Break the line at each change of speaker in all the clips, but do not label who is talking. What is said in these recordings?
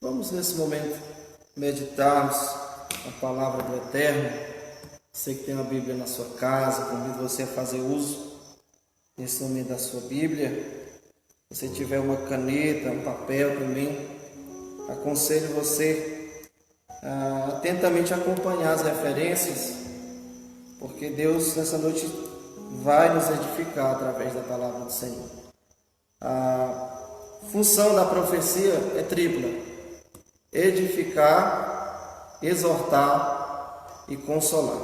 Vamos nesse momento meditarmos a palavra do Eterno. Você que tem uma Bíblia na sua casa, convido você a fazer uso nesse momento da sua Bíblia. Se você tiver uma caneta, um papel também, aconselho você a atentamente acompanhar as referências, porque Deus nessa noite vai nos edificar através da palavra do Senhor. A função da profecia é tripla: edificar, exortar e consolar.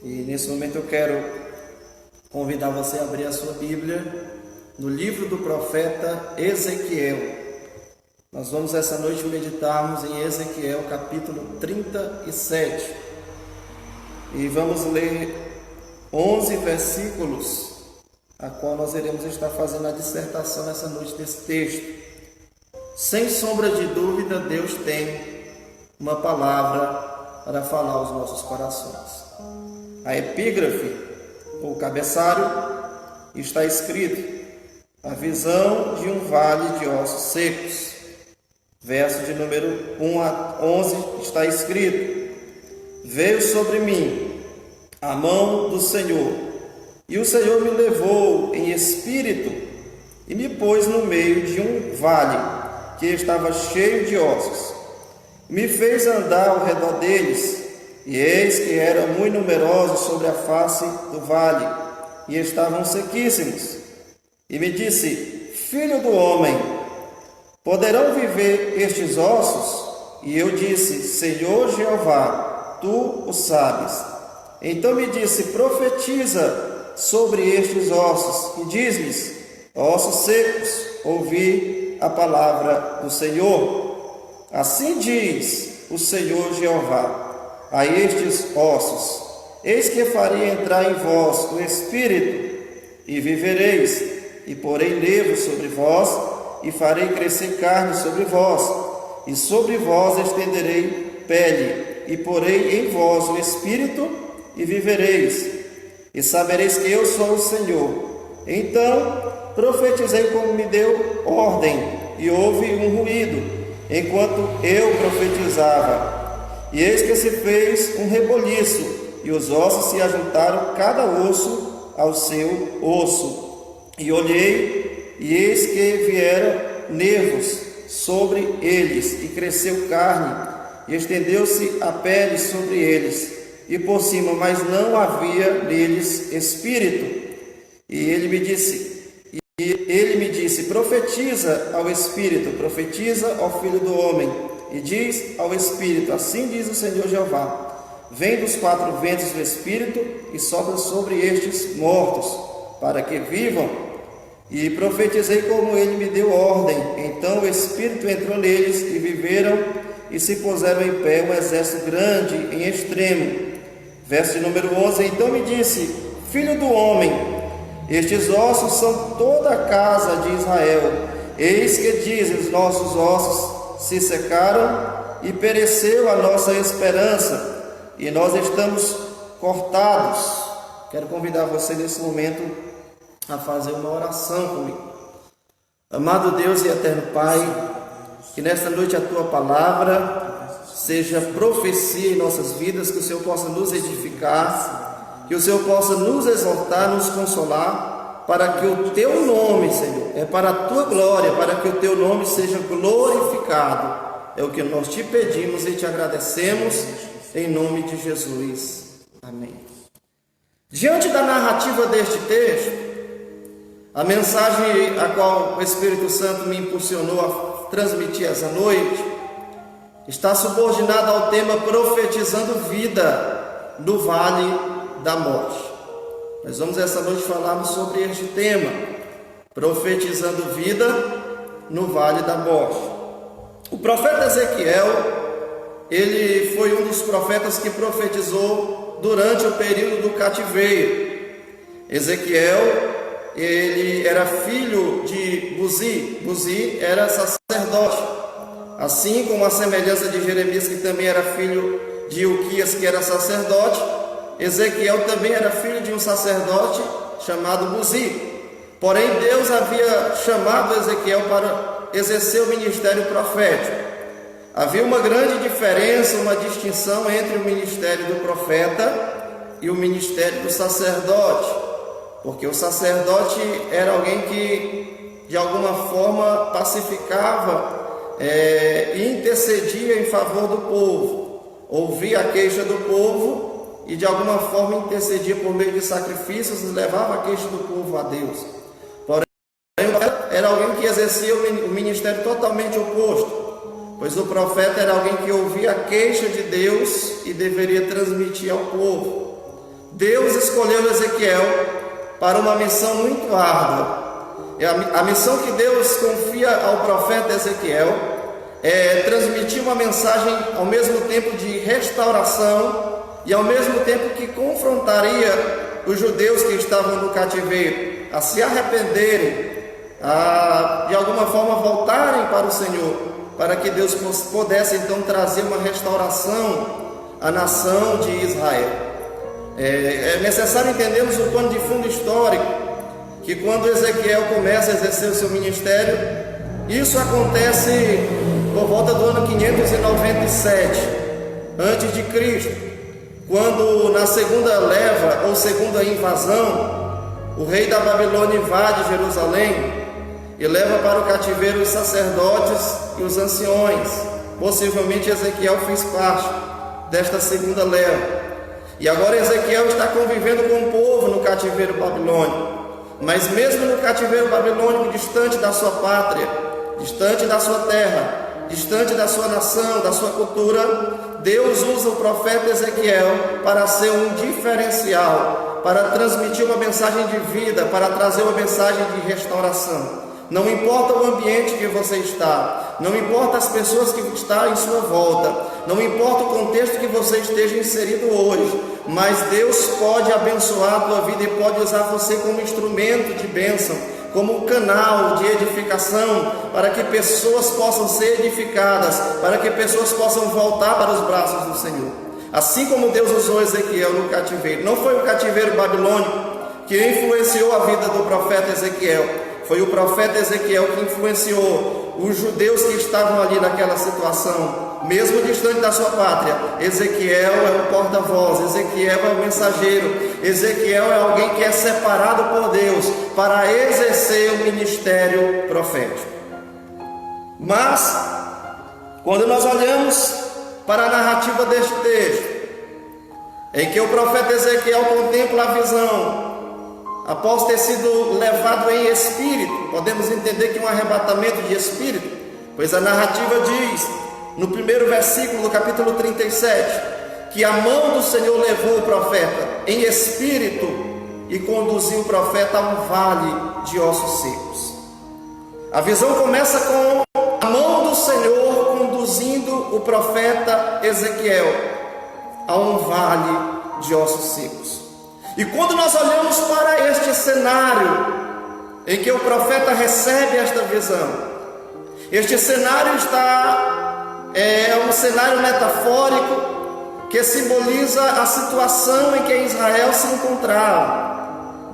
E nesse momento eu quero convidar você a abrir a sua Bíblia no livro do profeta Ezequiel. Nós vamos essa noite meditarmos em Ezequiel capítulo 37 e vamos ler 11 versículos, a qual nós iremos estar fazendo a dissertação nessa noite desse texto. Sem sombra de dúvida, Deus tem uma palavra para falar aos nossos corações. A epígrafe, ou cabeçário, está escrito: a visão de um vale de ossos secos. Verso de número 1 a 11 está escrito: veio sobre mim a mão do Senhor, e o Senhor me levou em espírito e me pôs no meio de um vale que estava cheio de ossos. Me fez andar ao redor deles, e eis que eram muito numerosos sobre a face do vale, e estavam sequíssimos. E me disse: filho do homem, poderão viver estes ossos? E eu disse: Senhor Jeová, tu o sabes. Então me disse: profetiza sobre estes ossos, e diz-lhes: ossos secos, ouvi a palavra do Senhor. Assim diz o Senhor Jeová a estes ossos: eis que farei entrar em vós o Espírito, e vivereis, e porei nervos sobre vós, e farei crescer carne sobre vós, e sobre vós estenderei pele, e porei em vós o Espírito, e vivereis, e sabereis que eu sou o Senhor. Então profetizei como me deu ordem, e houve um ruído, enquanto eu profetizava, e eis que se fez um reboliço, e os ossos se ajuntaram cada osso ao seu osso. E olhei, e eis que vieram nervos sobre eles, e cresceu carne, e estendeu-se a pele sobre eles, e por cima, mas não havia neles espírito. E ele me disse: profetiza ao Espírito, profetiza ao Filho do Homem, e diz ao Espírito: assim diz o Senhor Jeová, vem dos quatro ventos do Espírito, e sopra sobre estes mortos, para que vivam. E profetizei como ele me deu ordem. Então o Espírito entrou neles, e viveram, e se puseram em pé um exército grande em extremo. Verso de número 11: então me disse: filho do homem, estes ossos são toda a casa de Israel. Eis que dizem: os nossos ossos se secaram, e pereceu a nossa esperança, e nós estamos cortados. Quero convidar você nesse momento a fazer uma oração comigo. Amado Deus e eterno Pai, que nesta noite a Tua palavra seja profecia em nossas vidas, que o Senhor possa nos edificar, que o Senhor possa nos exortar, nos consolar, para que o Teu nome, Senhor, é para a Tua glória, para que o Teu nome seja glorificado. É o que nós te pedimos e te agradecemos, em nome de Jesus. Amém. Diante da narrativa deste texto, a mensagem a qual o Espírito Santo me impulsionou a transmitir essa noite está subordinada ao tema profetizando vida no vale da morte. Nós vamos essa noite falarmos sobre este tema, profetizando vida no vale da morte. O profeta Ezequiel, ele foi um dos profetas que profetizou durante o período do cativeiro. Ezequiel, ele era filho de Buzi. Buzi era sacerdote, assim como a semelhança de Jeremias, que também era filho de Ilquias, que era sacerdote. Ezequiel também era filho de um sacerdote chamado Buzi. Porém, Deus havia chamado Ezequiel para exercer o ministério profético. Havia uma grande diferença, uma distinção entre o ministério do profeta e o ministério do sacerdote, porque o sacerdote era alguém que de alguma forma pacificava e intercedia em favor do povo, ouvia a queixa do povo e de alguma forma intercedia por meio de sacrifícios e levava a queixa do povo a Deus. Porém, era alguém que exercia o ministério totalmente oposto, pois o profeta era alguém que ouvia a queixa de Deus e deveria transmitir ao povo. Deus escolheu Ezequiel para uma missão muito árdua. A missão que Deus confia ao profeta Ezequiel é transmitir uma mensagem ao mesmo tempo de restauração e ao mesmo tempo que confrontaria os judeus que estavam no cativeiro a se arrependerem, a de alguma forma voltarem para o Senhor, para que Deus pudesse então trazer uma restauração à nação de Israel. É necessário entendermos o pano de fundo histórico, que quando Ezequiel começa a exercer o seu ministério, isso acontece por volta do ano 597 antes de Cristo, quando na segunda leva ou segunda invasão, o rei da Babilônia invade Jerusalém e leva para o cativeiro os sacerdotes e os anciões. Possivelmente Ezequiel fez parte desta segunda leva. E agora Ezequiel está convivendo com o povo no cativeiro babilônico. Mas mesmo no cativeiro babilônico, distante da sua pátria, distante da sua terra, distante da sua nação, da sua cultura, Deus usa o profeta Ezequiel para ser um diferencial, para transmitir uma mensagem de vida, para trazer uma mensagem de restauração. Não importa o ambiente que você está, não importa as pessoas que estão em sua volta, não importa o contexto que você esteja inserido hoje, mas Deus pode abençoar a tua vida e pode usar você como instrumento de bênção, como canal de edificação, para que pessoas possam ser edificadas, para que pessoas possam voltar para os braços do Senhor. Assim como Deus usou Ezequiel no cativeiro, não foi o cativeiro babilônico que influenciou a vida do profeta Ezequiel, foi o profeta Ezequiel que influenciou os judeus que estavam ali naquela situação, mesmo distante da sua pátria. Ezequiel é o porta-voz, Ezequiel é o mensageiro, Ezequiel é alguém que é separado por Deus para exercer o ministério profético. Mas, quando nós olhamos para a narrativa deste texto, em que o profeta Ezequiel contempla a visão, após ter sido levado em espírito, podemos entender que é um arrebatamento de espírito, pois a narrativa diz, no primeiro versículo do capítulo 37, que a mão do Senhor levou o profeta em espírito e conduziu o profeta a um vale de ossos secos. A visão começa com a mão do Senhor conduzindo o profeta Ezequiel a um vale de ossos secos. E quando nós olhamos para este cenário em que o profeta recebe esta visão, este cenário é um cenário metafórico que simboliza a situação em que Israel se encontrava.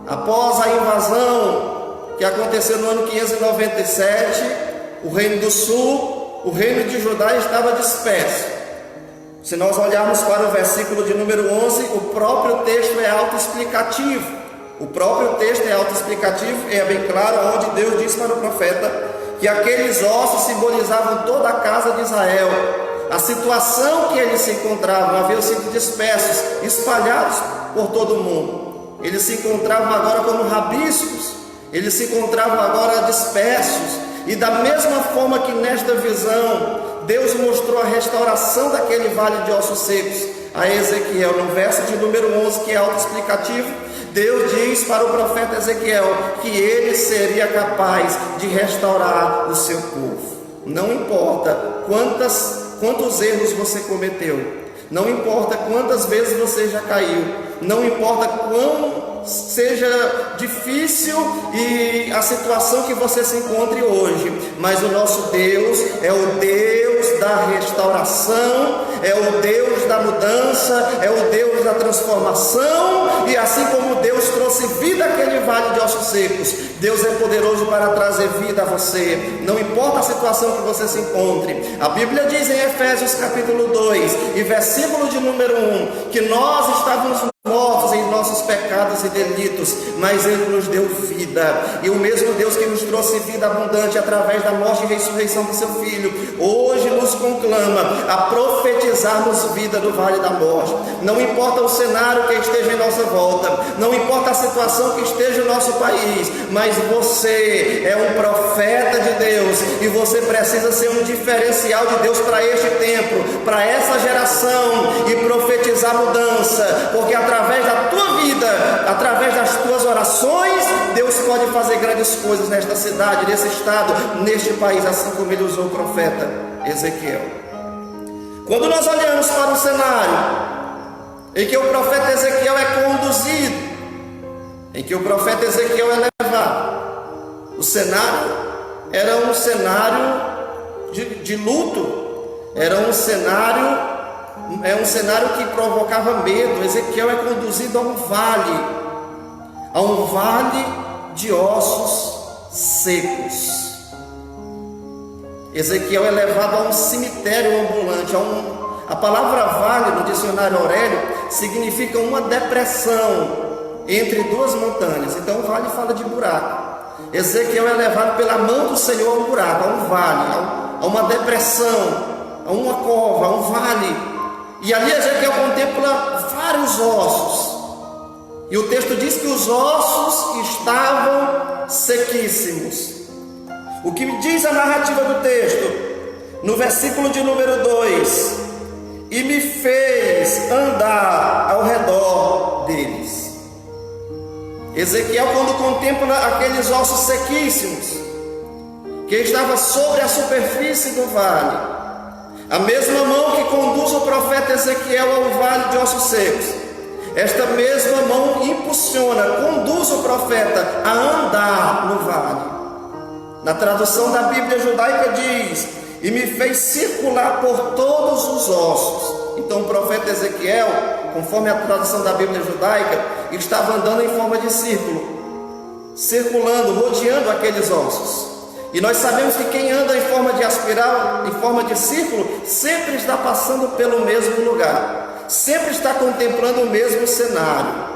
Após a invasão que aconteceu no ano 597, o reino do sul, o reino de Judá estava disperso. Se nós olharmos para o versículo de número 11, o próprio texto é autoexplicativo. O próprio texto é autoexplicativo e é bem claro onde Deus diz para o profeta que aqueles ossos simbolizavam toda a casa de Israel. A situação que eles se encontravam, haviam sido dispersos, espalhados por todo o mundo. Eles se encontravam agora como rabiscos, eles se encontravam agora dispersos. E da mesma forma que nesta visão, Deus mostrou a restauração daquele vale de ossos secos a Ezequiel, no verso de número 11, que é autoexplicativo, Deus diz para o profeta Ezequiel que ele seria capaz de restaurar o seu povo. Não importa quantos erros você cometeu, não importa quantas vezes você já caiu, não importa quão seja difícil e a situação que você se encontre hoje, mas o nosso Deus é o Deus da restauração, é o Deus da mudança, é o Deus da transformação, e assim como Deus trouxe vida àquele vale de ossos secos, Deus é poderoso para trazer vida a você, não importa a situação que você se encontre. A Bíblia diz em Efésios capítulo 2 e versículo de número 1, que nós estávamos mortos em nossos pecados e delitos, mas Ele nos deu vida, e o mesmo Deus que nos trouxe vida abundante através da morte e ressurreição do seu Filho, hoje nos conclama a profetizarmos vida no vale da morte. Não importa o cenário que esteja em nossa volta, não importa a situação que esteja no nosso país, mas você é um profeta de Deus, e você precisa ser um diferencial de Deus para este tempo, para essa geração, e profetizar mudança, porque através da tua vida, através das tuas orações, Deus pode fazer grandes coisas nesta cidade, nesse estado, neste país, assim como Ele usou o profeta Ezequiel. Quando nós olhamos para o cenário em que o profeta Ezequiel é conduzido, em que o profeta Ezequiel é levado, o cenário era um cenário de luto, era um cenário que provocava medo. Ezequiel é conduzido a um vale de ossos secos. Ezequiel é levado a um cemitério ambulante, a palavra vale no dicionário Aurélio significa uma depressão entre duas montanhas. Então o vale fala de buraco. Ezequiel é levado pela mão do Senhor a um buraco, a um vale, a uma depressão, a uma cova, a um vale. E ali Ezequiel contempla vários ossos, e o texto diz que os ossos estavam sequíssimos. O que diz a narrativa do texto, no versículo de número 2: e me fez andar ao redor deles. Ezequiel, quando contempla aqueles ossos sequíssimos, que estavam sobre a superfície do vale, a mesma mão que conduz o profeta Ezequiel ao vale de ossos secos, esta mesma mão impulsiona, conduz o profeta a andar no vale. Na tradução da Bíblia judaica diz: e me fez circular por todos os ossos. Então o profeta Ezequiel, conforme a tradução da Bíblia judaica, estava andando em forma de círculo, circulando, rodeando aqueles ossos. E nós sabemos que quem anda em forma de espiral, em forma de círculo, sempre está passando pelo mesmo lugar, sempre está contemplando o mesmo cenário.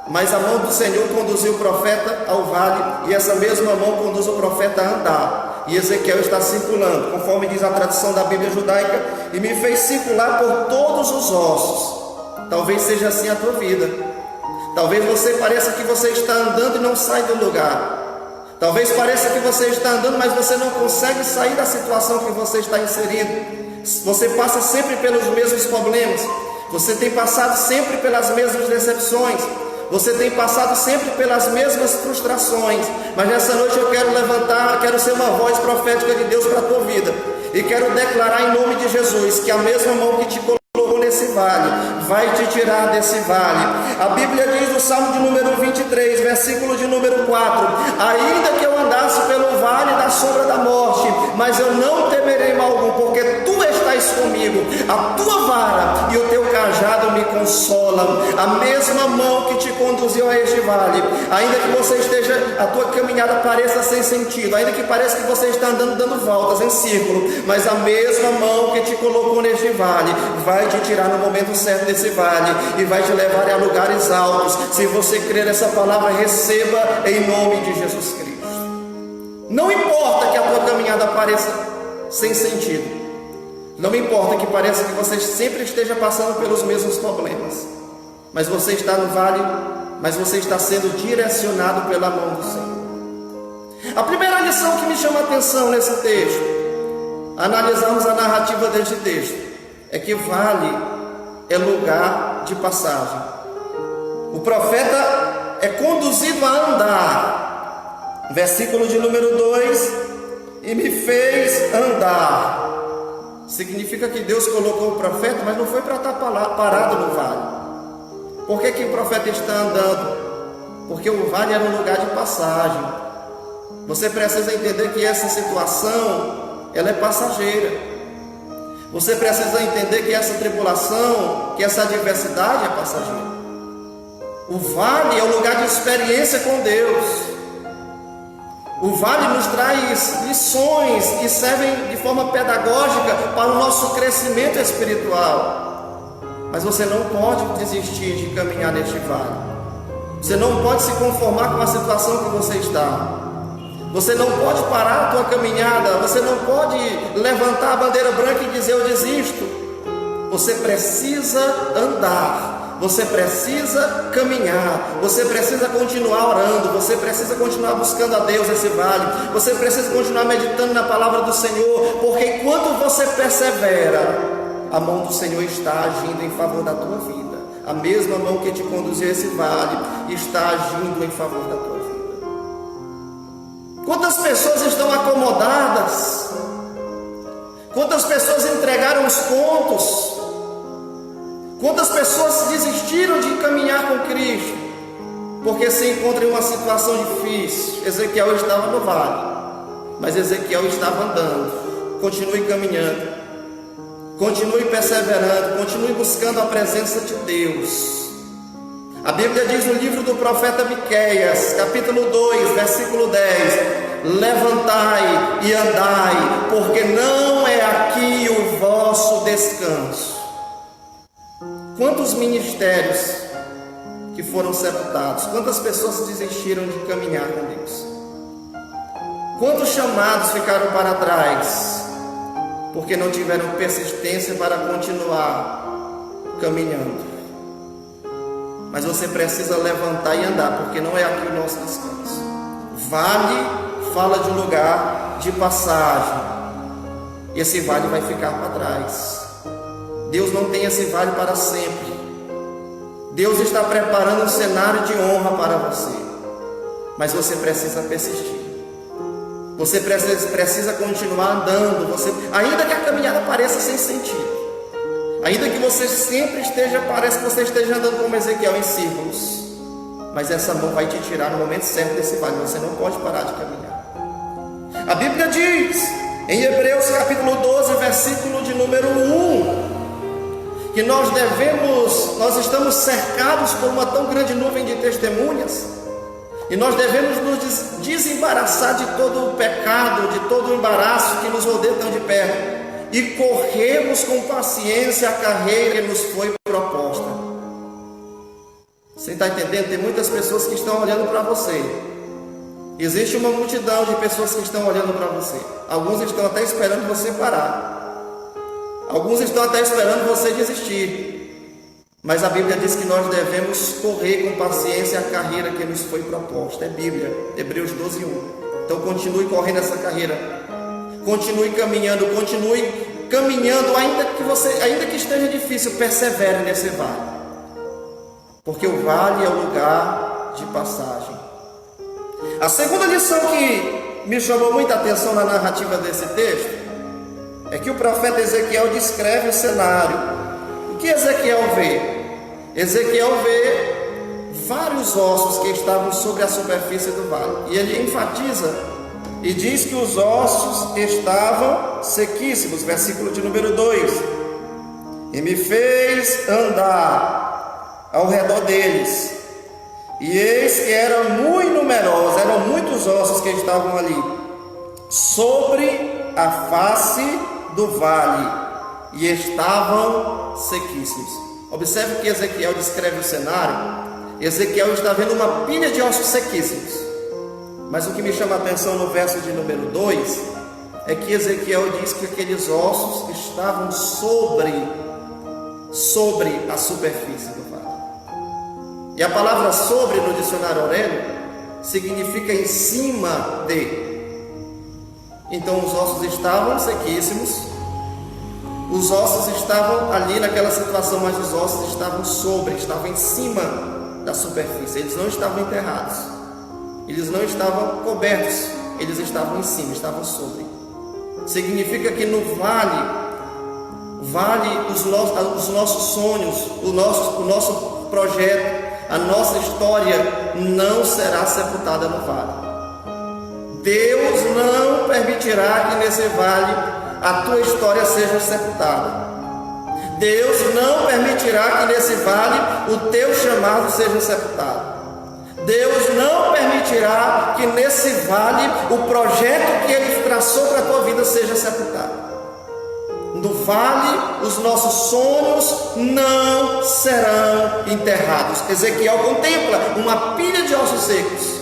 Mas a mão do Senhor conduziu o profeta ao vale, e essa mesma mão conduz o profeta a andar. E Ezequiel está circulando, conforme diz a tradução da Bíblia judaica, e me fez circular por todos os ossos. Talvez seja assim a tua vida. Talvez você pareça que você está andando e não sai do lugar. Talvez pareça que você está andando, mas você não consegue sair da situação que você está inserido. Você passa sempre pelos mesmos problemas. Você tem passado sempre pelas mesmas decepções. Você tem passado sempre pelas mesmas frustrações. Mas nessa noite eu quero levantar, quero ser uma voz profética de Deus para a tua vida. E quero declarar em nome de Jesus que a mesma mão que te colocou nesse vale vai te tirar desse vale. A Bíblia diz no Salmo de número 23, versículo de número 4: ainda que eu andasse pelo vale da sombra da morte, mas eu não temerei mal algum, porque tu estás comigo, a tua vara e o teu cajado me consolam. A mesma mão que te conduziu a este vale, ainda que você esteja, a tua caminhada pareça sem sentido, ainda que pareça que você está andando dando voltas em círculo, mas a mesma mão que te colocou neste vale vai te tirar no momento certo desse vale e vai te levar a lugares altos. Se você crer nessa palavra, receba em nome de Jesus Cristo. Não importa que a tua caminhada pareça sem sentido, não importa que pareça que você sempre esteja passando pelos mesmos problemas, mas você está no vale, mas você está sendo direcionado pela mão do Senhor. A primeira lição que me chama a atenção nesse texto, analisarmos a narrativa deste texto, é que vale é lugar de passagem. O profeta é conduzido a andar. Versículo de número 2: e me fez andar. Significa que Deus colocou o profeta, mas não foi para estar parado no vale. Por que o profeta está andando? Porque o vale era um lugar de passagem. Você precisa entender que essa situação, ela é passageira. Você precisa entender que essa tribulação, que essa adversidade é passageira. O vale é um lugar de experiência com Deus. O vale nos traz lições que servem de forma pedagógica para o nosso crescimento espiritual. Mas você não pode desistir de caminhar neste vale. Você não pode se conformar com a situação que você está. Você não pode parar a tua caminhada. Você não pode levantar a bandeira branca e dizer: eu desisto. Você precisa andar. Você precisa caminhar, você precisa continuar orando, você precisa continuar buscando a Deus esse vale, você precisa continuar meditando na palavra do Senhor, porque enquanto você persevera, a mão do Senhor está agindo em favor da tua vida. A mesma mão que te conduziu a esse vale está agindo em favor da tua vida. Quantas pessoas estão acomodadas? Quantas pessoas entregaram os pontos? Quantas pessoas desistiram de caminhar com Cristo porque se encontram em uma situação difícil? Ezequiel estava no vale, mas Ezequiel estava andando. Continue caminhando, continue perseverando, continue buscando a presença de Deus. A Bíblia diz no livro do profeta Miqueias, capítulo 2, versículo 10: levantai e andai, porque não é aqui o vosso descanso. Quantos ministérios que foram sepultados? Quantas pessoas desistiram de caminhar com Deus? Quantos chamados ficaram para trás porque não tiveram persistência para continuar caminhando? Mas você precisa levantar e andar, porque não é aqui o nosso descanso. Vale fala de um lugar de passagem. Esse vale vai ficar para trás. Deus não tem esse vale para sempre. Deus está preparando um cenário de honra para você, mas você precisa persistir. Você precisa continuar andando. Ainda que a caminhada pareça sem sentido, ainda que você sempre parece que você esteja andando como Ezequiel em círculos, mas essa mão vai te tirar no momento certo desse vale. Você não pode parar de caminhar. A Bíblia diz em Hebreus capítulo 12, versículo de número 1, que nós estamos cercados por uma tão grande nuvem de testemunhas, e nós devemos nos desembaraçar de todo o pecado, de todo o embaraço que nos rodeia tão de perto, e corrermos com paciência a carreira que nos foi proposta. Você está entendendo? Tem muitas pessoas que estão olhando para você. Existe uma multidão de pessoas que estão olhando para você. Alguns estão até esperando você parar. Alguns estão até esperando você desistir. Mas a Bíblia diz que nós devemos correr com paciência a carreira que nos foi proposta. É Bíblia, Hebreus 12, 1. Então continue correndo essa carreira. Continue caminhando, ainda que esteja difícil, persevere nesse vale. Porque o vale é o lugar de passagem. A segunda lição que me chamou muita atenção na narrativa desse texto é que o profeta Ezequiel descreve o cenário. O que Ezequiel vê? Ezequiel vê vários ossos que estavam sobre a superfície do vale. E ele enfatiza e diz que os ossos estavam sequíssimos. Versículo de número 2: e me fez andar ao redor deles, e eis que eram muito numerosos, eram muitos ossos que estavam ali sobre a face do vale, e estavam sequíssimos. Observe que Ezequiel descreve o cenário. Ezequiel está vendo uma pilha de ossos sequíssimos, mas o que me chama a atenção no verso de número 2 é que Ezequiel diz que aqueles ossos estavam sobre a superfície do vale. E a palavra sobre no dicionário Aurélio significa em cima de. Então os ossos estavam sequíssimos, os ossos estavam ali naquela situação, mas os ossos estavam estavam em cima da superfície. Eles não estavam enterrados, eles não estavam cobertos, eles estavam em cima, estavam sobre. Significa que no vale os nossos sonhos, o nosso projeto, a nossa história não será sepultada no vale. Deus não permitirá que nesse vale a tua história seja sepultada. Deus não permitirá que nesse vale o teu chamado seja sepultado. Deus não permitirá que nesse vale o projeto que Ele traçou para a tua vida seja sepultado. No vale, os nossos sonhos não serão enterrados. Ezequiel contempla uma pilha de ossos secos,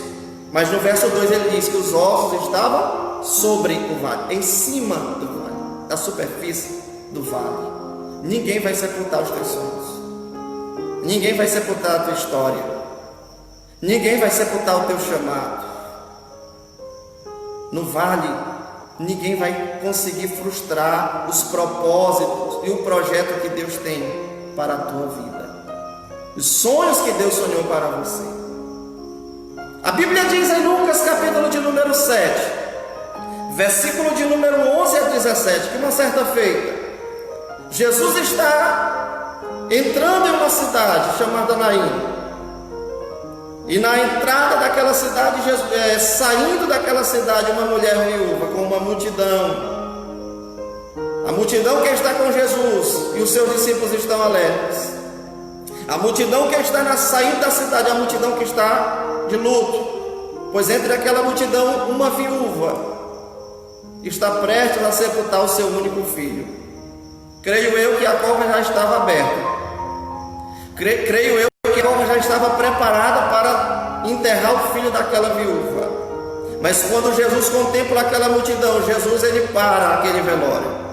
mas no verso 2 ele diz que os ossos estavam sobre o vale, em cima do vale, da superfície do vale. Ninguém vai sepultar os teus sonhos, ninguém vai sepultar a tua história, ninguém vai sepultar o teu chamado. No vale, ninguém vai conseguir frustrar os propósitos e o projeto que Deus tem para a tua vida, os sonhos que Deus sonhou para você. A Bíblia diz em Lucas capítulo de número 7, versículo de número 11 a 17, que uma certa feita Jesus está entrando em uma cidade chamada Naim. E na entrada daquela cidade, saindo daquela cidade, uma mulher viúva com uma multidão. A multidão que está com Jesus e os seus discípulos estão alegres. A multidão que está saindo da cidade, a multidão que está de luto. Pois entre aquela multidão, uma viúva está prestes a sepultar o seu único filho. Creio eu que a cova já estava aberta. Creio eu que a cova já estava preparada para enterrar o filho daquela viúva. Mas quando Jesus contempla aquela multidão, Jesus ele para aquele velório.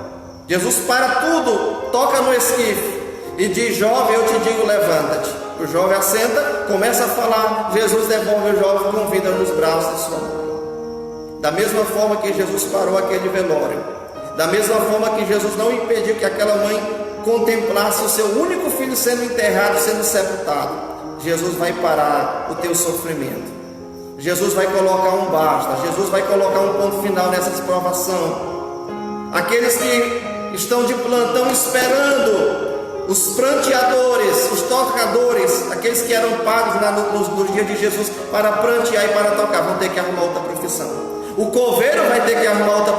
Jesus para tudo, toca no esquife e diz: jovem, eu te digo, levanta-te. O jovem assenta, começa a falar. Jesus devolve o jovem com vida nos braços de sua mãe. Da mesma forma que Jesus parou aquele velório, da mesma forma que Jesus não impediu que aquela mãe contemplasse o seu único filho sendo enterrado, sendo sepultado, Jesus vai parar o teu sofrimento. Jesus vai colocar um basta. Jesus vai colocar um ponto final nessa provação. Aqueles que estão de plantão esperando, os pranteadores, os tocadores, aqueles que eram pagos nos dias de Jesus para prantear e para tocar, vão ter que arrumar outra profissão. O coveiro vai ter que arrumar outra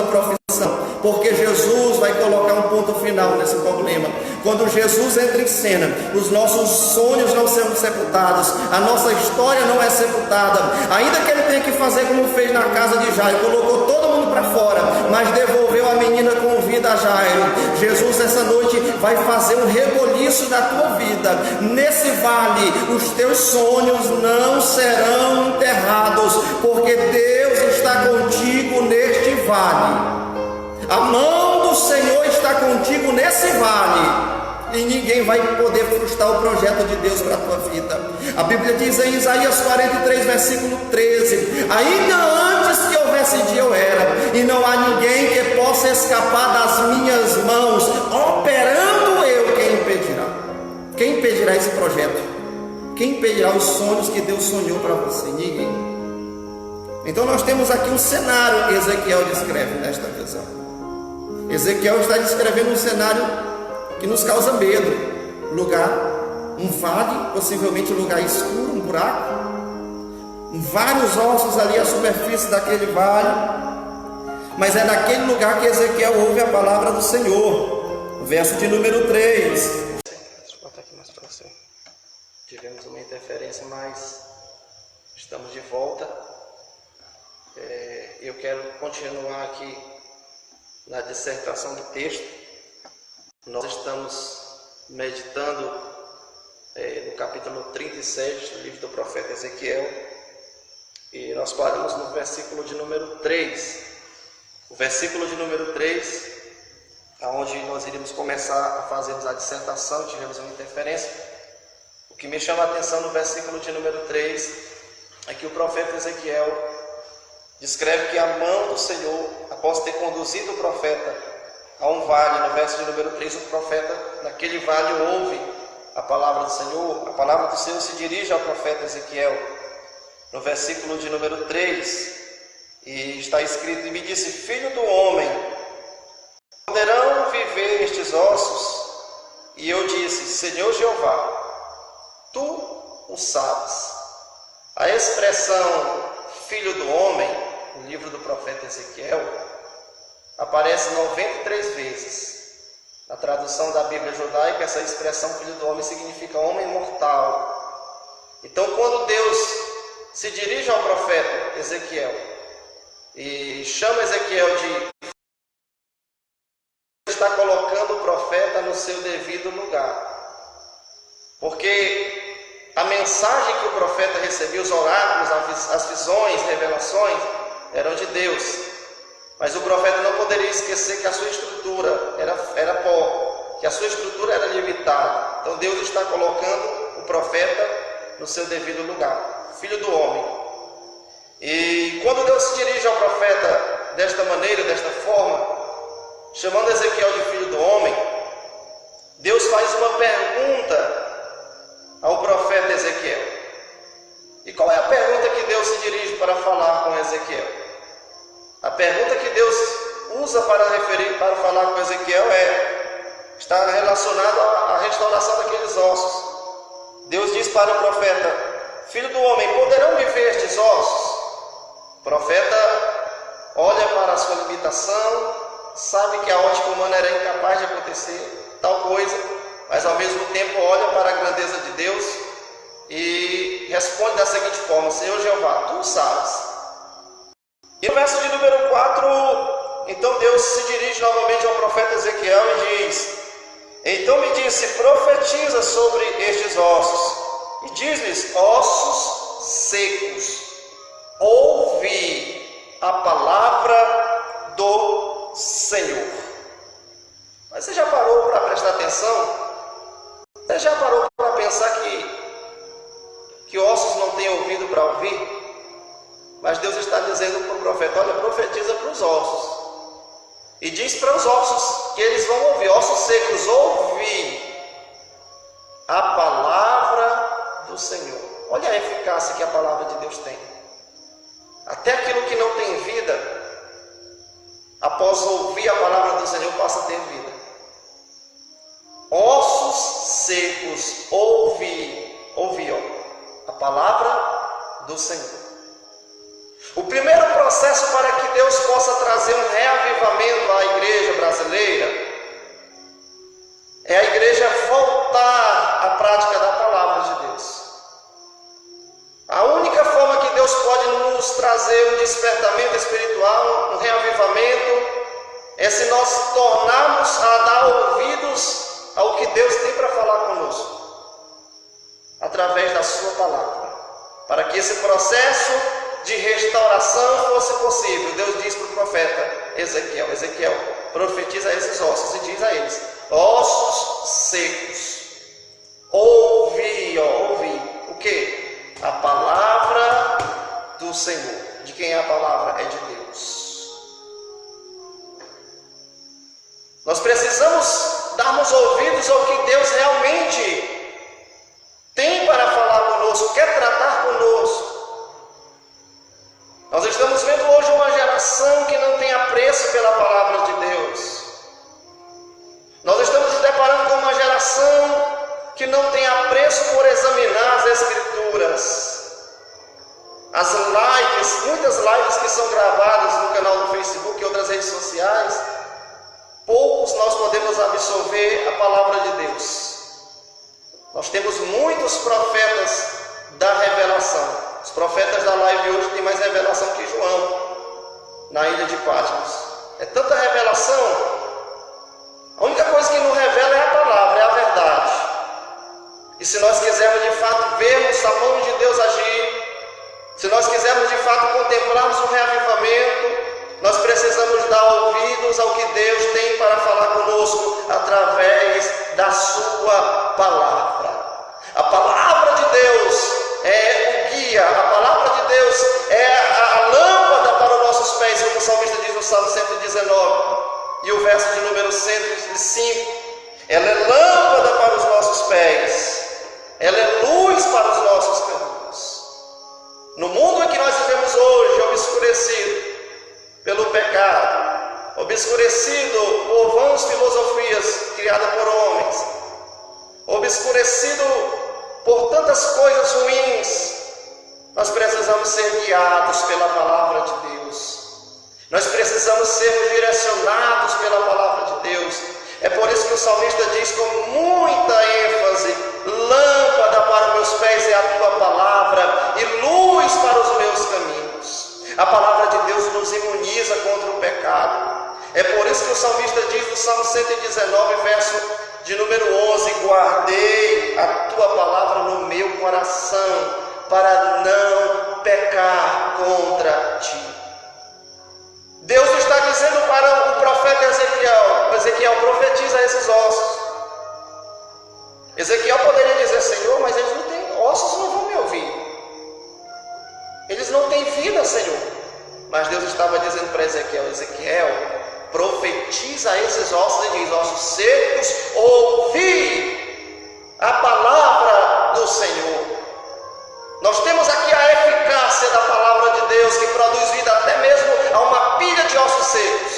profissão, porque Jesus vai colocar um ponto final nesse problema. Quando Jesus entra em cena, os nossos sonhos não serão sepultados, a nossa história não é sepultada, ainda que ele tenha que fazer como fez na casa de Jairo, colocou todo mundo para fora, mas devolveu a menina com vida a Jairo. Jesus essa noite vai fazer um reboliço na tua vida. Nesse vale, os teus sonhos não serão enterrados, porque Deus está contigo neste vale. A mão do Senhor está contigo nesse vale, e ninguém vai poder frustrar o projeto de Deus para a tua vida. A Bíblia diz em Isaías 43, versículo 13: ainda antes que houvesse dia eu era, e não há ninguém que possa escapar das minhas mãos. Operando eu, quem impedirá? Quem impedirá esse projeto? Quem impedirá os sonhos que Deus sonhou para você? Ninguém. Então nós temos aqui um cenário que Ezequiel descreve nesta visão. Ezequiel está descrevendo um cenário que nos causa medo. Lugar, um vale, possivelmente um lugar escuro, um buraco, vários ossos ali à superfície daquele vale. Mas é naquele lugar que Ezequiel ouve a palavra do Senhor. Verso de número 3. Deixa eu botar aqui mais para você. Tivemos uma interferência, mas estamos de volta. Eu quero continuar aqui na dissertação do texto. Nós estamos meditando no capítulo 36 do livro do profeta Ezequiel, e nós paramos no versículo de número 3. O versículo de número 3, aonde nós iríamos começar a fazermos a dissertação, tivemos uma interferência. O que me chama a atenção no versículo de número 3 é que o profeta Ezequiel descreve que a mão do Senhor, após ter conduzido o profeta a um vale, no verso de número 3, o profeta naquele vale ouve a palavra do Senhor. A palavra do Senhor se dirige ao profeta Ezequiel, no versículo de número 3, e está escrito: e me disse: filho do homem, poderão viver estes ossos? E eu disse: Senhor Jeová, tu o sabes. A expressão filho do homem, no livro do profeta Ezequiel, aparece 93 vezes. Na tradução da Bíblia judaica, essa expressão filho do homem significa homem mortal. Então, quando Deus se dirige ao profeta Ezequiel e chama Ezequiel de... está colocando o profeta no seu devido lugar. Porque a mensagem que o profeta recebia, os oráculos, as visões, revelações, eram de Deus. Mas o profeta não poderia esquecer que a sua estrutura era pó, que a sua estrutura era limitada. Então Deus está colocando o profeta no seu devido lugar, filho do homem. E quando Deus se dirige ao profeta desta maneira, desta forma, chamando Ezequiel de filho do homem, Deus faz uma pergunta ao profeta Ezequiel. E qual é a pergunta que Deus se dirige para falar com Ezequiel? A pergunta que Deus usa para falar com Ezequiel está relacionada à restauração daqueles ossos. Deus diz para o profeta: filho do homem, poderão viver estes ossos? O profeta olha para a sua limitação, sabe que a ótica humana era incapaz de acontecer tal coisa, mas ao mesmo tempo olha para a grandeza de Deus e responde da seguinte forma: Senhor Jeová, tu sabes. E no verso de número 4, então Deus se dirige novamente ao profeta Ezequiel e diz: então me disse, profetiza sobre estes ossos, e diz-lhes: ossos secos, ouvi a palavra do Senhor. Mas você já parou para prestar atenção? Você já parou para pensar que ossos não têm ouvido para ouvir? Mas Deus está dizendo para o profeta: olha, profetiza para os ossos. E diz para os ossos que eles vão ouvir, ossos secos, ouvi a palavra do Senhor. Olha a eficácia que a palavra de Deus tem. Até aquilo que não tem vida, após ouvir a palavra do Senhor, passa a ter vida. Ossos secos, ouvi a palavra do Senhor. O primeiro processo para que Deus possa trazer um reavivamento à igreja brasileira é a igreja voltar à prática da palavra de Deus. A única forma que Deus pode nos trazer um despertamento espiritual, um reavivamento, é se nós tornarmos a dar ouvidos ao que Deus tem para falar conosco, através da sua palavra. Para que esse processo de restauração fosse possível, Deus diz para o profeta Ezequiel: Ezequiel, profetiza esses ossos, e diz a eles: ossos secos, ouvi o que? A palavra do Senhor. De quem é a palavra? É de Deus. Nós precisamos darmos ouvidos ao que Deus realmente tem para falar conosco, quer tratar conosco. Nós estamos vendo hoje uma geração que não tem apreço pela palavra de Deus. Nós estamos nos deparando com uma geração que não tem apreço por examinar as Escrituras. As lives, muitas lives que são gravadas no canal do Facebook e outras redes sociais, poucos nós podemos absorver a palavra de Deus. Nós temos muitos profetas da revelação. Os profetas da live hoje têm mais revelação que João na ilha de Patmos. É tanta revelação. A única coisa que não revela é a palavra, é a verdade. E se nós quisermos de fato vermos a mão de Deus agir, se nós quisermos de fato contemplarmos um reavivamento, nós precisamos dar ouvidos ao que Deus tem para falar conosco através da sua palavra. A palavra de Deus é o guia, a palavra de Deus é a lâmpada para os nossos pés, como o salmista diz no Salmo 119, e o verso de número 105, ela é lâmpada para os nossos pés, ela é luz para os nossos caminhos. No mundo em que nós vivemos hoje, obscurecido pelo pecado, obscurecido por vãs filosofias criadas por homens, obscurecido por tantas coisas ruins, nós precisamos ser guiados pela palavra de Deus. Nós precisamos ser direcionados pela palavra de Deus. É por isso que o salmista diz com muita ênfase: lâmpada para os meus pés é a tua palavra e luz para os meus caminhos. A palavra de Deus nos imuniza contra o pecado. É por isso que o salmista diz no Salmo 119, verso de número 11: guardei a tua palavra no meu coração para não pecar contra ti. Deus está dizendo para o profeta Ezequiel, profetiza esses ossos. Ezequiel poderia dizer: Senhor, mas eles não têm ossos, não vão me ouvir. Eles não têm vida, Senhor. Mas Deus estava dizendo para Ezequiel, profetiza esses ossos e diz: ossos secos, ouvi a palavra do Senhor. Nós temos aqui a eficácia da palavra de Deus, que produz vida até mesmo a uma pilha de ossos secos.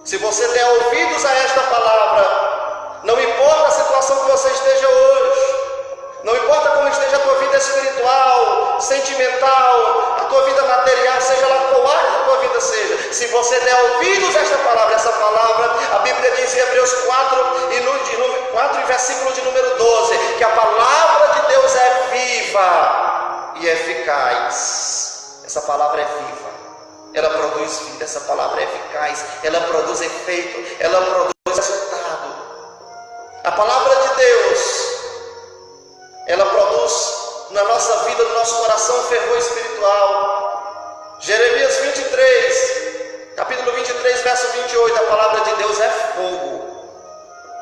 Se você der ouvidos a esta palavra, não importa a situação que você esteja hoje, não importa como esteja a tua vida espiritual, sentimental, a tua vida material, seja lá qual área da tua vida seja, se você der ouvidos a esta palavra, a Bíblia diz em Hebreus 4 e versículo de número 12, que a palavra de Deus é viva e eficaz. Essa palavra é viva, ela produz vida, essa palavra é eficaz, ela produz efeito, ela produz resultado. A palavra de Deus, ela produz na nossa vida, no nosso coração, um fervor espiritual. Jeremias 23, capítulo 23, verso 28, a palavra de Deus é fogo.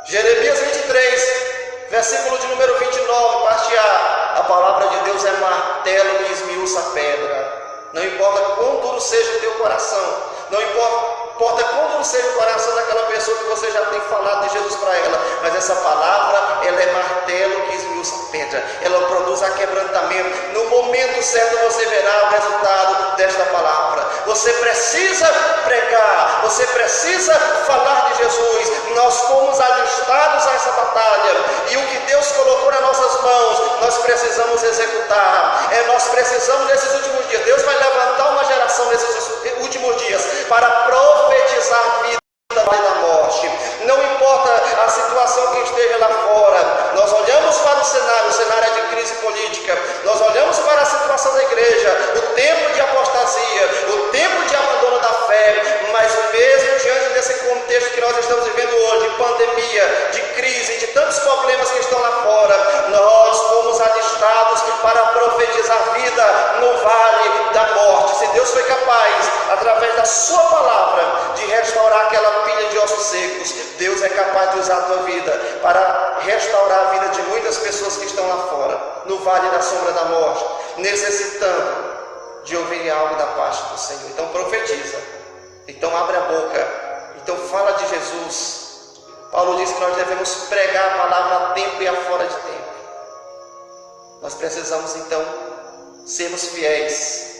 Jeremias 23, versículo de número 29, parte A, a palavra de Deus é martelo que esmiuça a pedra. Não importa quão duro seja o teu coração, não importa quão duro seja o coração daquela pessoa que você já tem falado de Jesus para ela, mas essa palavra, ela é martelo que esmiuça a pedra, ela produz aquebrantamento. No momento certo você verá o resultado desta palavra. Você precisa pregar, você precisa falar de Jesus. Nós fomos alistados a essa batalha, e o que Deus colocou nas nossas mãos, nós precisamos executar. Nós precisamos nesses últimos dias, Deus vai levantar uma geração nesses últimos dias para profetizar a vida da morte. Não importa a situação que esteja lá fora, nós olhamos para o cenário é de crise política, nós olhamos para a situação da igreja, o tempo de apostasia, o tempo de abandono da fé, mas mesmo diante desse contexto que nós estamos vivendo hoje, de pandemia, de crise, de tantos problemas que estão lá fora, nós fomos alistados para profetizar vida no vale da morte. Se Deus foi capaz, através da sua palavra, de restaurar aquela pilha de ossos secos, Deus é capaz de usar a tua vida para restaurar a vida de muitas pessoas que estão lá fora, no vale da sombra da morte, necessitando de ouvir algo da parte do Senhor. Então profetiza, então abre a boca, então fala de Jesus. Paulo diz que nós devemos pregar a palavra a tempo e a fora de tempo. Nós precisamos então sermos fiéis,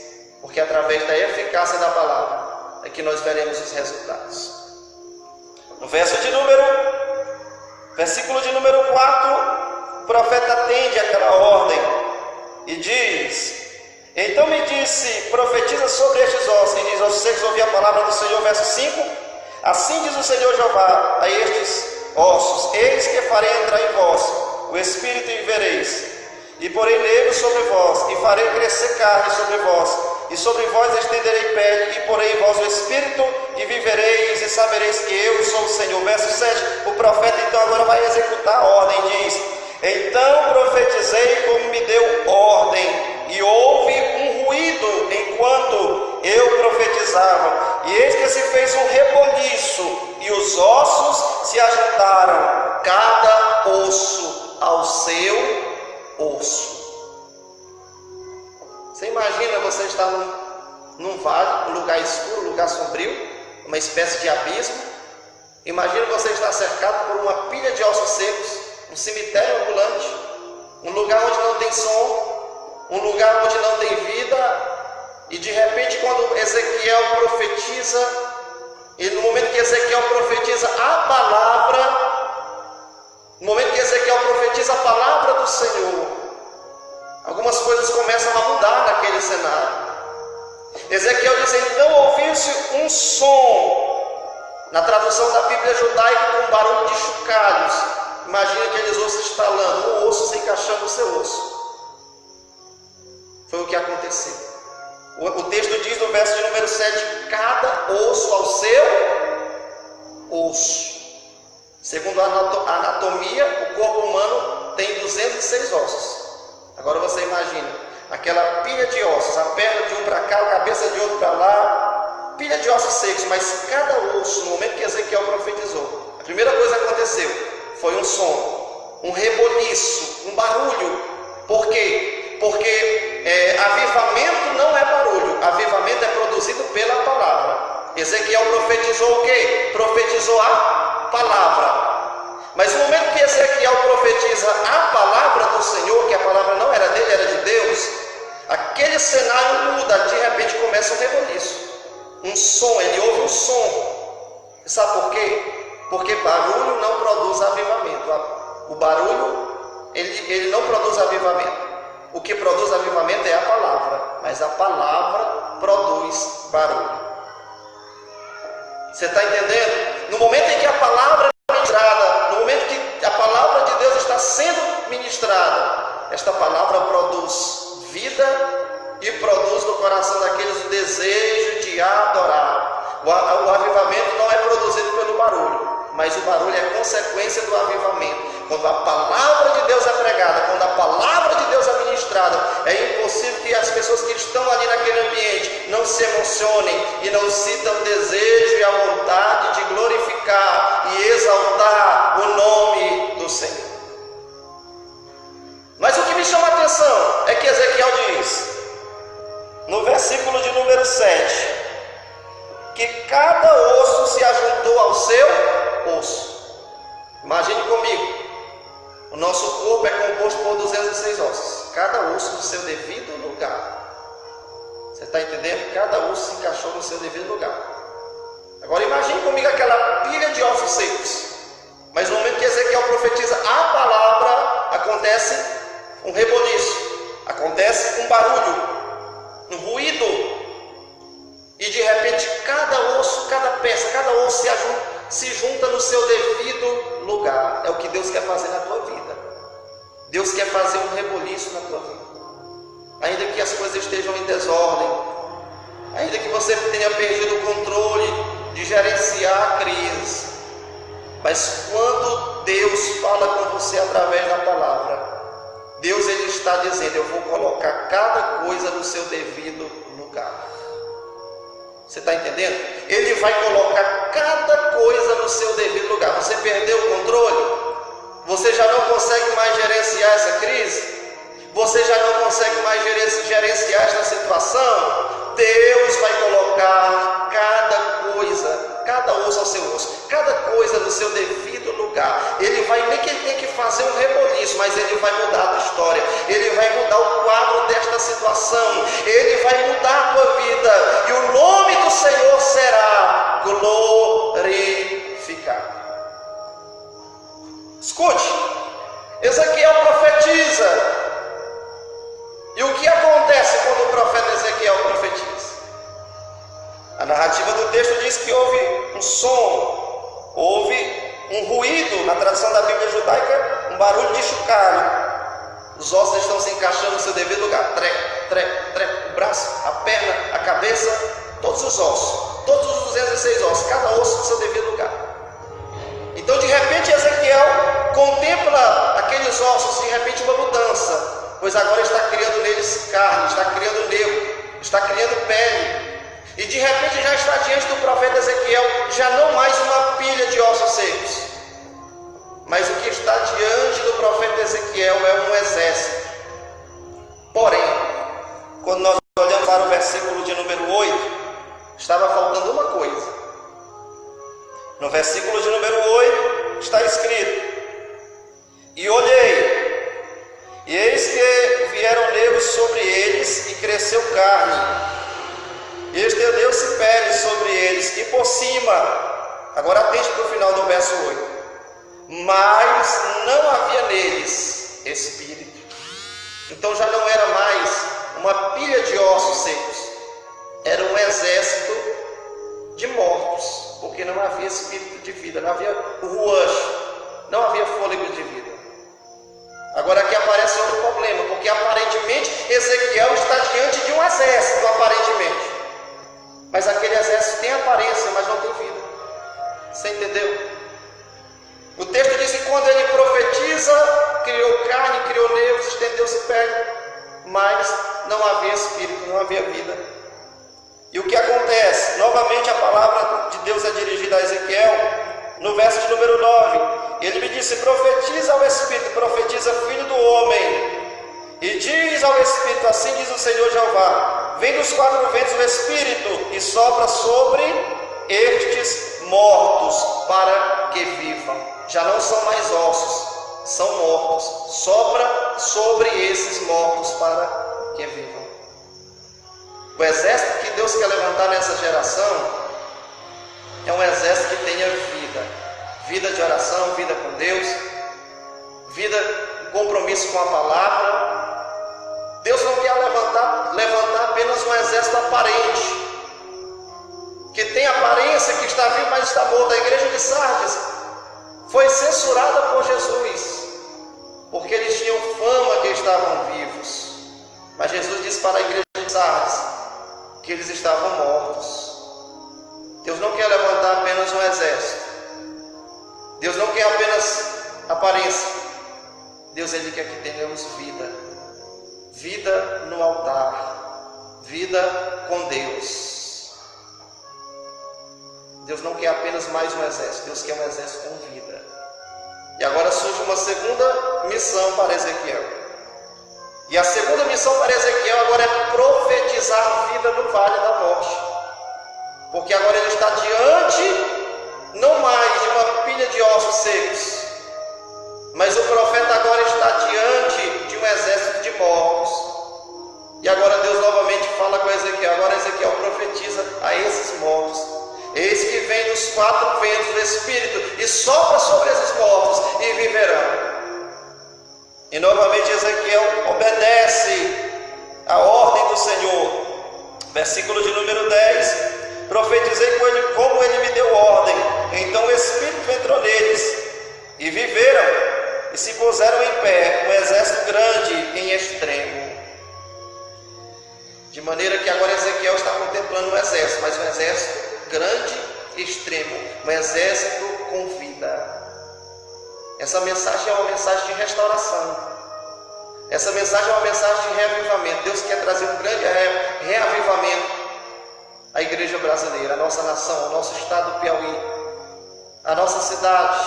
porque através da eficácia da palavra é que nós veremos os resultados. No versículo de número 4, o profeta atende aquela ordem e diz: então me disse, profetiza sobre estes ossos, e diz aos secos, ouvi a palavra do Senhor. Verso 5, assim diz o Senhor Jeová a estes ossos: eis que farei entrar em vós o Espírito e vivereis, e porei nervos sobre vós, e farei crescer carne sobre vós, e sobre vós estenderei pele, e porei em vós o Espírito, e vivereis, e sabereis que eu sou o Senhor. Verso 7, o profeta então agora vai executar a ordem, diz: então profetizei como me deu ordem, e houve um ruído enquanto eu profetizava, e eis que se fez um reboliço, e os ossos se agitaram, cada osso ao seu osso. Você imagina você estar num vale, um lugar escuro, um lugar sombrio, uma espécie de abismo. Imagina você estar cercado por uma pilha de ossos secos, um cemitério ambulante, um lugar onde não tem som, um lugar onde não tem vida. E de repente, quando Ezequiel profetiza, e no momento que Ezequiel profetiza a palavra, no momento que Ezequiel profetiza a palavra do Senhor, algumas coisas começam a mudar naquele cenário. Ezequiel diz: então ouviu-se um som, na tradução da Bíblia judaica, com barulho de chocalhos. Imagina aqueles ossos estalando, um osso se encaixando no seu osso. Foi o que aconteceu. O texto diz no verso de número 7: cada osso ao seu osso. Segundo a anatomia, o corpo humano tem 206 ossos. Agora você imagina aquela pilha de ossos, a perna de um para cá, a cabeça de outro para lá, pilha de ossos secos, mas cada osso, no momento que Ezequiel profetizou, a primeira coisa que aconteceu foi um som, um reboliço, um barulho. Por quê? Porque avivamento não é barulho, avivamento é produzido pela palavra. Ezequiel profetizou o quê? Profetizou a palavra. Mas no momento que Ezequiel profetiza a palavra do Senhor, que a palavra não era dele, era de Deus, aquele cenário muda, de repente começa um reboliço, um som, ele ouve um som. Sabe por quê? Porque barulho não produz avivamento. O barulho, ele não produz avivamento. O que produz avivamento é a palavra, mas a palavra produz barulho. Você está entendendo? No momento em que a palavra é ministrada, no momento que a palavra de Deus está sendo ministrada, esta palavra produz vida e produz no coração daqueles o desejo de adorar. O avivamento não é produzido pelo barulho, mas o barulho é consequência do avivamento. Quando a palavra de Deus é pregada, quando a palavra de Deus é ministrada, é impossível que as pessoas que estão ali naquele ambiente não se emocionem e não sintam o desejo e a vontade de glorificar e exaltar o nome do Senhor. Mas o que me chama a atenção é que Ezequiel diz, no versículo de número 7, que cada osso se ajuntou ao seu osso. Imagine comigo, o nosso corpo é composto por 206 ossos, cada osso no seu devido lugar. Você está entendendo? Cada osso se encaixou no seu devido lugar. Agora imagine comigo aquela pilha de ossos secos. Mas no momento que Ezequiel profetiza a palavra, acontece um reboliço, acontece um barulho, um ruído. E de repente cada osso, cada peça, cada osso se junta no seu devido lugar. É o que Deus quer fazer na tua vida. Deus quer fazer um reboliço na tua vida. Ainda que as coisas estejam em desordem, ainda que você tenha perdido o controle de gerenciar a crise, mas quando Deus fala com você através da palavra, Deus ele está dizendo: eu vou colocar cada coisa no seu devido lugar. Você está entendendo? Ele vai colocar cada coisa no seu devido lugar. Você perdeu o controle? Você já não consegue mais gerenciar essa crise? Você já não consegue mais gerenciar essa situação? Deus vai colocar cada coisa, cada osso ao seu osso, cada coisa no seu devido lugar. Ele vai, nem que ele tem que fazer um reboliço, mas ele vai mudar a tua história. Ele vai mudar o quadro desta situação. Ele vai mudar a tua vida. E o nome do Senhor será glorificado. Escute, Ezequiel profetiza. E o que acontece quando o profeta Ezequiel profetiza? A narrativa do texto diz que houve um som, houve um ruído, na tradução da Bíblia judaica, um barulho de chocalho. Os ossos estão se encaixando no seu devido lugar. Treco, treco, treco, o braço, a perna, a cabeça, todos os ossos, todos os 206 ossos, cada osso no seu devido lugar. Então de repente Ezequiel contempla aqueles ossos, de repente uma mudança. Pois agora está criando neles carne, está criando nervo, está criando pele. E de repente já está diante do profeta Ezequiel, já não mais uma pilha de ossos secos. Mas o que está diante do profeta Ezequiel é um exército. Porém, quando nós olhamos para o versículo de número 8, estava faltando uma coisa. No versículo de número 8 está escrito: e olhei, e eis que vieram nervos sobre eles, e cresceu carne, e estendeu-se pele sobre eles, e por cima, agora atente para o final do verso 8, mas não havia neles espírito. Então já não era mais uma pilha de ossos secos, era um exército de mortos, porque não havia espírito de vida, não havia ruach, não havia fôlego de vida. Agora aqui aparece outro problema, porque aparentemente Ezequiel está diante de um exército, aparentemente. Mas aquele exército tem aparência, mas não tem vida. Você entendeu? O texto diz que quando ele profetiza, criou carne, criou nervos, estendeu-se pele, mas não havia espírito, não havia vida. E o que acontece? Novamente a palavra de Deus é dirigida a Ezequiel, no verso de número 9. Ele me disse: profetiza ao Espírito, profetiza, filho do homem, e diz ao Espírito, assim diz o Senhor Jeová: vem dos quatro ventos o Espírito e sopra sobre estes mortos, para que vivam. Já não são mais ossos, são mortos. Sopra sobre esses mortos para que vivam. O exército que Deus quer levantar nessa geração é um exército que tenha vida. Vida de oração, vida com Deus, vida em compromisso com a palavra. Deus não quer levantar apenas um exército aparente, que tem aparência que está vivo, mas está morto. A igreja de Sardes foi censurada por Jesus, porque eles tinham fama que estavam vivos. Mas Jesus disse para a igreja de Sardes que eles estavam mortos. Deus não quer levantar apenas um exército. Deus não quer apenas aparência. Deus, Ele quer que tenhamos vida. Vida no altar. Vida com Deus. Deus não quer apenas mais um exército. Deus quer um exército com vida. E agora surge uma segunda missão para Ezequiel. E a segunda missão para Ezequiel agora é profetizar vida no vale da morte. Porque agora ele está diante não mais de uma pilha de ossos secos, mas o profeta agora está diante de um exército de mortos. E agora Deus novamente fala com Ezequiel. Agora Ezequiel profetiza a esses mortos: eis que vem dos quatro ventos do Espírito e sopra sobre esses mortos e viverão. E novamente Ezequiel obedece a ordem do Senhor. Versículo de número 10: profetizei com ele como ele me deu ordem. Então o Espírito entrou neles, e viveram, e se puseram em pé, um exército grande em extremo. De maneira que agora Ezequiel está contemplando um exército, mas um exército grande e extremo, um exército com vida. Essa mensagem é uma mensagem de restauração. Essa mensagem é uma mensagem de reavivamento. Deus quer trazer um grande reavivamento à igreja brasileira, à nossa nação, ao nosso estado do Piauí, à nossa cidade.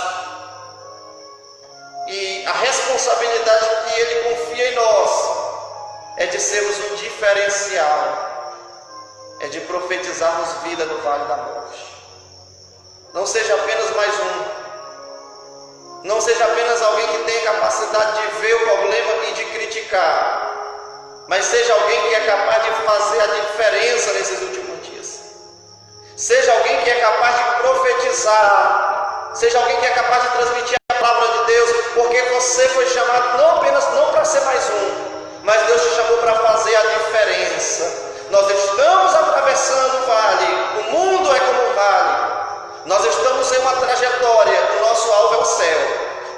E a responsabilidade que Ele confia em nós é de sermos um diferencial, é de profetizarmos vida no vale da morte. Não seja apenas mais um, não seja apenas alguém que tenha capacidade de ver o problema e de criticar, mas seja alguém que é capaz de fazer a diferença nesses últimos dias. Seja alguém que é capaz de profetizar, seja alguém que é capaz de transmitir a palavra de Deus, porque você foi chamado não para ser mais um, mas Deus te chamou para fazer a diferença. Nós estamos atravessando o vale, o mundo é como um vale. Nós estamos em uma trajetória, o nosso alvo é o céu.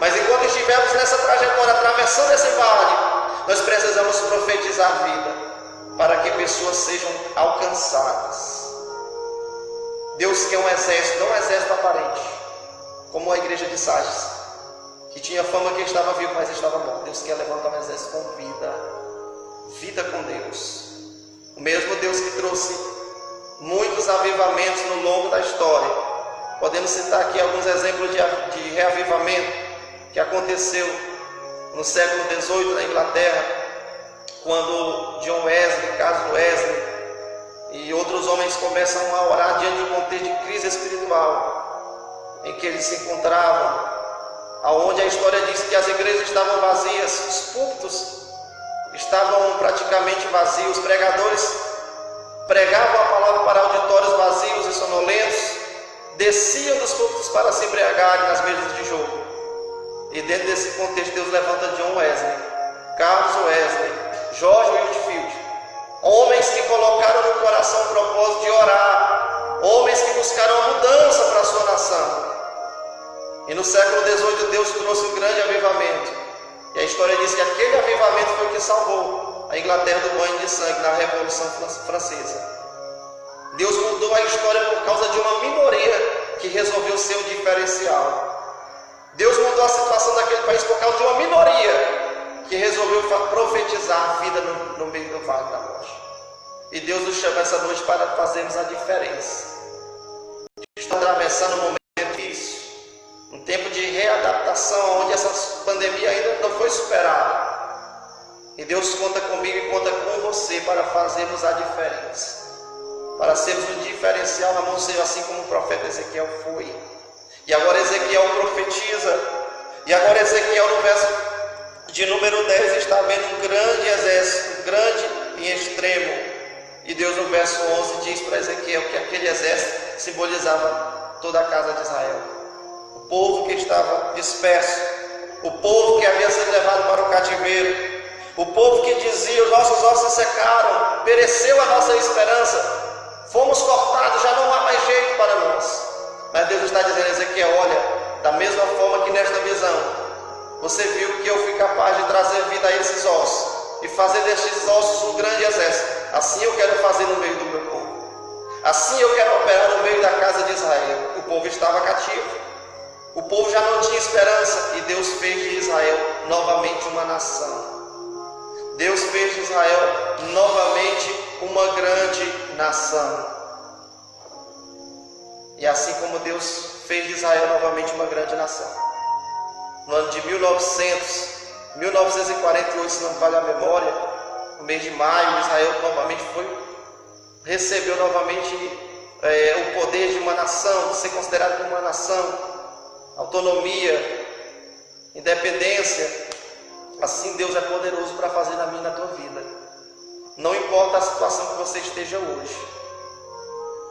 Mas enquanto estivermos nessa trajetória, atravessando esse vale, nós precisamos profetizar vida, para que pessoas sejam alcançadas. Deus quer um exército, não um exército aparente, como a igreja de Sardes, que tinha fama que estava vivo, mas estava morto. Deus quer levantar um exército com vida, vida com Deus. O mesmo Deus que trouxe muitos avivamentos no longo da história. Podemos citar aqui alguns exemplos de reavivamento que aconteceu no século XVIII na Inglaterra, quando John Wesley, Carlos Wesley e outros homens começam a orar diante de um contexto de crise espiritual em que eles se encontravam, aonde a história diz que as igrejas estavam vazias, os púlpitos estavam praticamente vazios, os pregadores pregavam a palavra para auditórios vazios e sonolentos, desciam dos púlpitos para se embriagarem nas mesas de jogo. E dentro desse contexto Deus levanta John Wesley, Carlos Wesley, George Whitefield, homens que colocaram no coração o propósito de orar, homens que buscaram a mudança para a sua nação. E no século XVIII Deus trouxe um grande avivamento. E a história diz que aquele avivamento foi o que salvou a Inglaterra do banho de sangue na Revolução Francesa. Deus mudou a história por causa de uma minoria que resolveu ser um diferencial. Deus mudou a situação daquele país por causa de uma minoria que resolveu profetizar a vida no meio do vale da morte. E Deus nos chama essa noite para fazermos a diferença. Estamos atravessando um momento difícil, um tempo de readaptação, onde essa pandemia ainda não foi superada. E Deus conta comigo e conta com você para fazermos a diferença, para sermos um diferencial na mão do Senhor, assim como o profeta Ezequiel foi. E agora Ezequiel profetiza, e agora Ezequiel no verso de número 10 está vendo um grande exército, grande e extremo. E Deus no verso 11 diz para Ezequiel que aquele exército simbolizava toda a casa de Israel. O povo que estava disperso, o povo que havia sido levado para o cativeiro, o povo que dizia: os nossos ossos secaram, pereceu a nossa esperança, fomos cortados, já não há mais jeito para nós. Mas Deus está dizendo a Ezequiel: olha, da mesma forma que nesta visão você viu que eu fui capaz de trazer vida a esses ossos e fazer destes ossos um grande exército, assim eu quero fazer no meio do meu povo. Assim eu quero operar no meio da casa de Israel. O povo estava cativo, o povo já não tinha esperança, e Deus fez de Israel novamente uma nação. Deus fez de Israel novamente uma grande nação. E assim como Deus fez de Israel novamente uma grande nação, no ano de 1948, se não me falha a memória, no mês de maio, Israel novamente recebeu novamente o poder de uma nação, de ser considerado como uma nação, autonomia, independência. Assim Deus é poderoso para fazer na minha e na tua vida. Não importa a situação que você esteja hoje,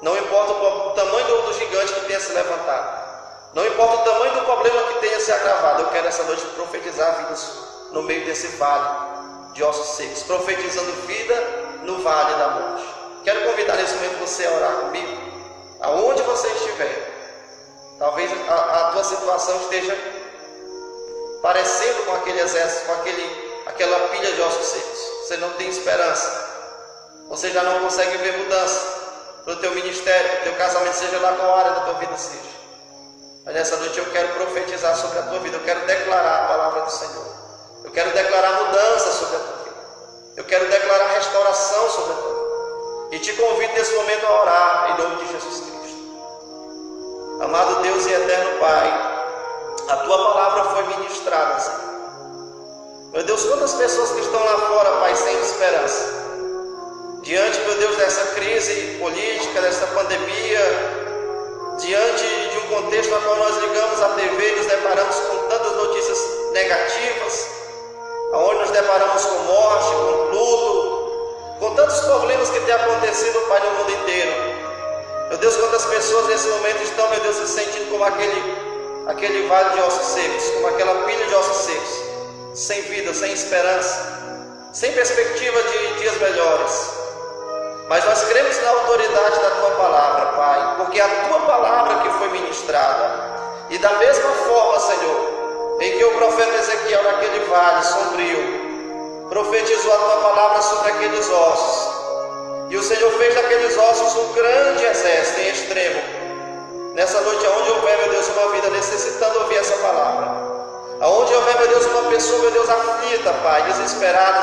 não importa o tamanho do gigante que tenha se levantado, não importa o tamanho do problema que tenha se agravado, eu quero essa noite profetizar vidas no meio desse vale de ossos secos, profetizando vida no vale da morte. Quero convidar nesse momento você a orar comigo, aonde você estiver. Talvez a tua situação esteja parecendo com aquele exército, com aquela pilha de ossos secos. Você não tem esperança, você já não consegue ver mudança para o teu ministério, para o teu casamento, seja lá qual área da tua vida seja. Mas nessa noite eu quero profetizar sobre a tua vida, eu quero declarar a palavra do Senhor, eu quero declarar mudança sobre a tua vida, eu quero declarar restauração sobre a tua vida. E te convido nesse momento a orar em nome de Jesus Cristo. Amado Deus e eterno Pai, a tua palavra foi ministrada, Senhor. Meu Deus, quantas pessoas que estão lá fora, Pai, sem esperança, diante, meu Deus, dessa crise política, dessa pandemia, diante de um contexto no qual nós ligamos a TV e nos deparamos com tantas notícias negativas, onde nos deparamos com morte, com luto, com tantos problemas que têm acontecido, Pai, no mundo inteiro. Meu Deus, quantas pessoas nesse momento estão, meu Deus, se sentindo como aquele vale de ossos secos, como aquela pilha de ossos secos, sem vida, sem esperança, sem perspectiva de dias melhores. Mas nós cremos na autoridade da tua palavra, Pai, porque é a tua palavra que foi ministrada. E da mesma forma, Senhor, em que o profeta Ezequiel, naquele vale sombrio, profetizou a tua palavra sobre aqueles ossos, e o Senhor fez daqueles ossos um grande exército em extremo. Nessa noite, aonde houver, meu Deus, uma vida necessitando ouvir essa palavra, aonde houver, meu Deus, uma pessoa, meu Deus, aflita, Pai, desesperada,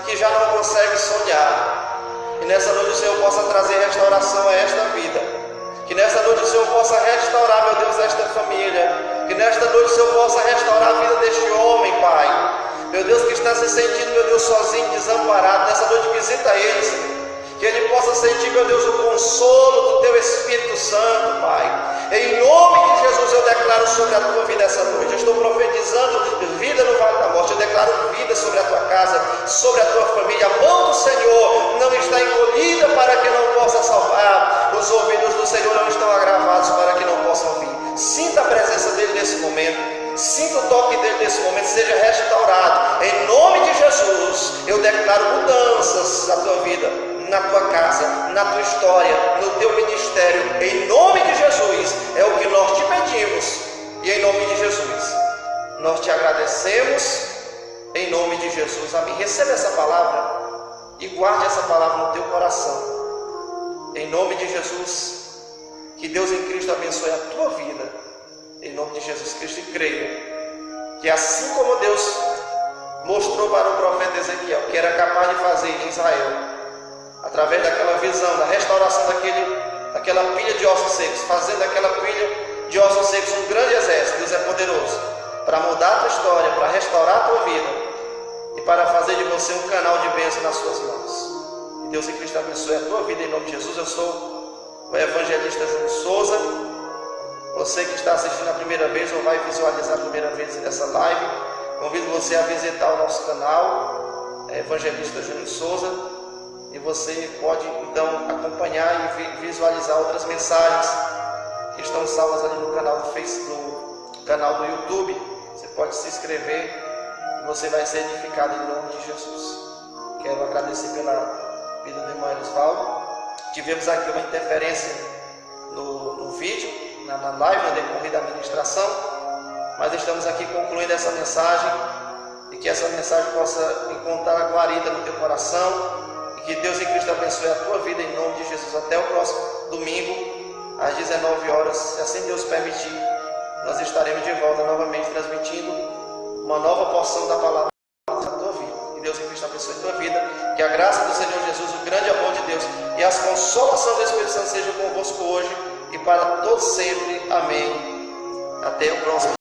que já não consegue sonhar, e nessa noite o Senhor possa trazer restauração a esta vida, que nesta noite o Senhor possa restaurar, meu Deus, esta família, que nesta noite o Senhor possa restaurar a vida deste homem, Pai, meu Deus, que está se sentindo, meu Deus, sozinho, desamparado. Nessa noite visita ele, Senhor, que ele possa sentir, meu Deus, o consolo do teu Espírito Santo, Pai. Em nome de Jesus eu declaro sobre a tua vida essa noite. Eu estou profetizando vida no vale da morte. Eu declaro vida sobre a tua casa, sobre a tua família. A mão do Senhor não está encolhida para que não possa salvar. Os ouvidos do Senhor não estão agravados para que não possam ouvir. Sinta a presença dele nesse momento. Sinta o toque dele nesse momento, seja restaurado. Em nome de Jesus, eu declaro mudanças na tua vida, na tua casa, na tua história, no teu ministério. Em nome de Jesus, é o que nós te pedimos. E em nome de Jesus, nós te agradecemos. Em nome de Jesus, amém. Receba essa palavra e guarde essa palavra no teu coração. Em nome de Jesus, que Deus em Cristo abençoe a tua vida. Em nome de Jesus Cristo, e creia que assim como Deus mostrou para o profeta Ezequiel que era capaz de fazer em Israel, através daquela visão, da restauração daquela pilha de ossos secos, fazendo daquela pilha de ossos secos um grande exército. Deus é poderoso para mudar a tua história, para restaurar a tua vida e para fazer de você um canal de bênção nas suas mãos. Que Deus em Cristo abençoe a tua vida em nome de Jesus. Eu sou o evangelista Júnior Souza. Você que está assistindo a primeira vez ou vai visualizar a primeira vez nessa live, convido você a visitar o nosso canal, Evangelista Júnior Souza, e você pode então acompanhar e visualizar outras mensagens que estão salvas ali no canal do Facebook, no canal do YouTube. Você pode se inscrever e você vai ser edificado em nome de Jesus. Quero agradecer pela vida do irmão Elisvaldo. Tivemos aqui uma interferência no vídeo, na live, no decorrer da ministração, mas estamos aqui concluindo essa mensagem e que essa mensagem possa encontrar guarida no teu coração e que Deus em Cristo abençoe a tua vida em nome de Jesus. Até o próximo domingo às 19 horas, se assim Deus permitir, nós estaremos de volta novamente transmitindo uma nova porção da palavra da tua vida. Que Deus em Cristo abençoe a tua vida, que a graça do Senhor Jesus, o grande amor de Deus e as consolações do Espírito Santo sejam convosco hoje e para todos sempre. Amém. Até o próximo.